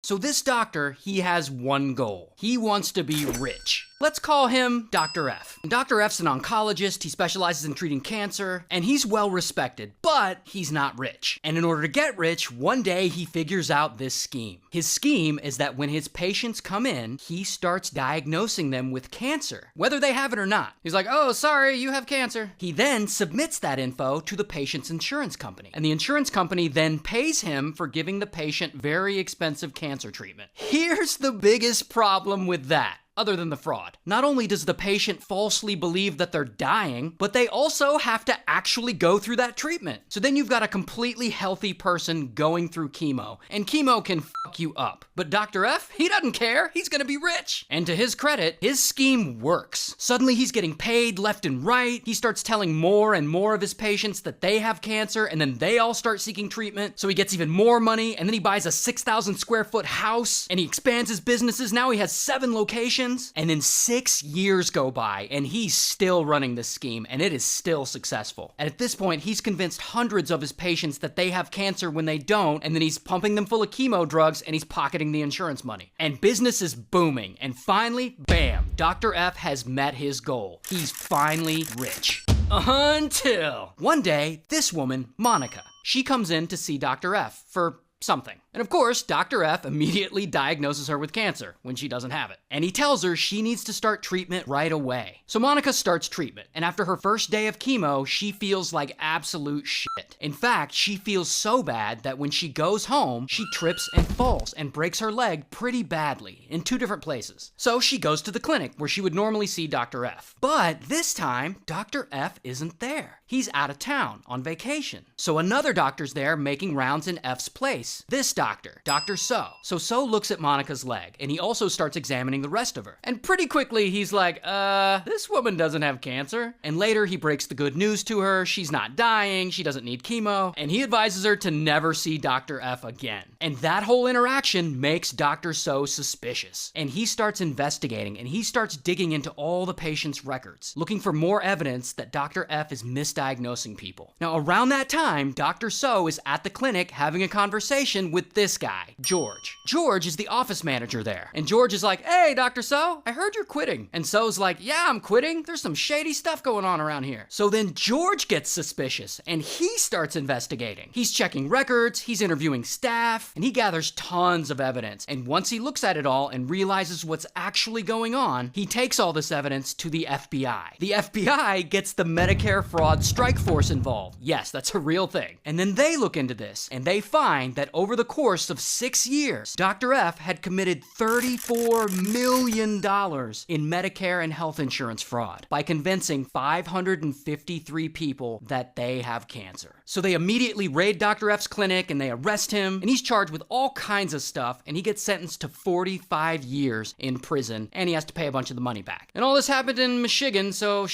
So this doctor, he has one goal. He wants to be rich. Let's call him Dr. F. Dr. F's an oncologist, he specializes in treating cancer, and he's well respected, but he's not rich. And in order to get rich, one day he figures out this scheme. His scheme is that when his patients come in, he starts diagnosing them with cancer, whether they have it or not. He's like, oh, sorry, you have cancer. He then submits that info to the patient's insurance company, and the insurance company then pays him for giving the patient very expensive cancer treatment. Here's the biggest problem with that. Other than the fraud. Not only does the patient falsely believe that they're dying, but they also have to actually go through that treatment. So then you've got a completely healthy person going through chemo, and chemo can fuck you up. But Dr. F, he doesn't care. He's gonna be rich. And to his credit, his scheme works. Suddenly he's getting paid left and right. He starts telling more and more of his patients that they have cancer, and then they all start seeking treatment. So he gets even more money, and then he buys a 6,000 square foot house, and he expands his businesses. Now he has 7 locations. And then 6 years go by, and he's still running this scheme, and it is still successful. And at this point, he's convinced hundreds of his patients that they have cancer when they don't, and then he's pumping them full of chemo drugs, and he's pocketing the insurance money. And business is booming, and finally, bam, Dr. F has met his goal. He's finally rich. Until one day, this woman, Monica, she comes in to see Dr. F for something. And of course, Dr. F immediately diagnoses her with cancer when she doesn't have it. And he tells her she needs to start treatment right away. So Monica starts treatment, and after her first day of chemo, she feels like absolute shit. In fact, she feels so bad that when she goes home, she trips and falls and breaks her leg pretty badly in 2 different places. So she goes to the clinic where she would normally see Dr. F. But this time, Dr. F isn't there. He's out of town on vacation. So another doctor's there making rounds in F's place. This doctor, Dr. So. So looks at Monica's leg, and he also starts examining the rest of her. And pretty quickly, he's like, this woman doesn't have cancer. And later, he breaks the good news to her. She's not dying. She doesn't need chemo. And he advises her to never see Dr. F again. And that whole interaction makes Dr. So suspicious. And he starts investigating, and he starts digging into all the patient's records, looking for more evidence that Dr. F is misdiagnosing people. Now, around that time, Dr. So is at the clinic having a conversation with this guy, George. George is the office manager there. And George is like, hey, Dr. So, I heard you're quitting. And So's like, yeah, I'm quitting. There's some shady stuff going on around here. So then George gets suspicious, and he starts investigating. He's checking records, he's interviewing staff, and he gathers tons of evidence. And once he looks at it all and realizes what's actually going on, he takes all this evidence to the FBI. The FBI gets the Medicare Fraud Strike Force involved. Yes, that's a real thing. And then they look into this, and they find that over the course of 6 years, Dr. F had committed $34 million in Medicare and health insurance fraud by convincing 553 people that they have cancer. So they immediately raid Dr. F's clinic and they arrest him, and he's charged with all kinds of stuff, and he gets sentenced to 45 years in prison, and he has to pay a bunch of the money back. And all this happened in Michigan, so